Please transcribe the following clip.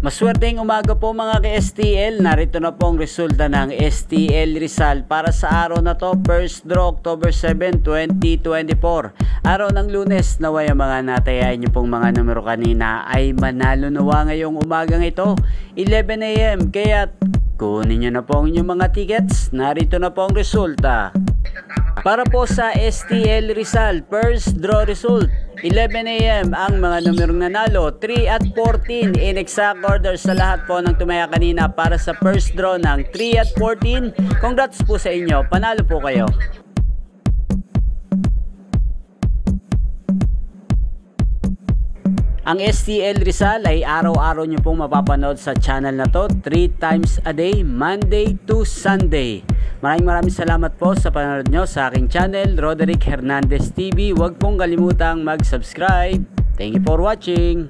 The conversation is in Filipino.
Maswerteng umaga po mga ka-STL. Narito na po ang resulta ng STL Rizal para sa araw na to, first draw October 7, 2024. Araw ng Lunes, naway ang mga natayain niyo pong mga numero kanina ay manalo nawa ngayong umagang ito, 11 AM. Kaya kunin niyo na po ang inyong mga tickets. Narito na po ang resulta. Para po sa STL Rizal, first draw result, 11 AM ang mga numerong nanalo, 3 at 14 in exact order sa lahat po ng tumaya kanina para sa first draw ng 3 at 14. Congrats po sa inyo, panalo po kayo. Ang STL Rizal ay araw-araw nyo pong mapapanood sa channel na to 3 times a day, Monday to Sunday. Maraming salamat po sa panonood nyo sa aking channel, Roderick Hernandez TV. Huwag pong kalimutang mag-subscribe. Thank you for watching.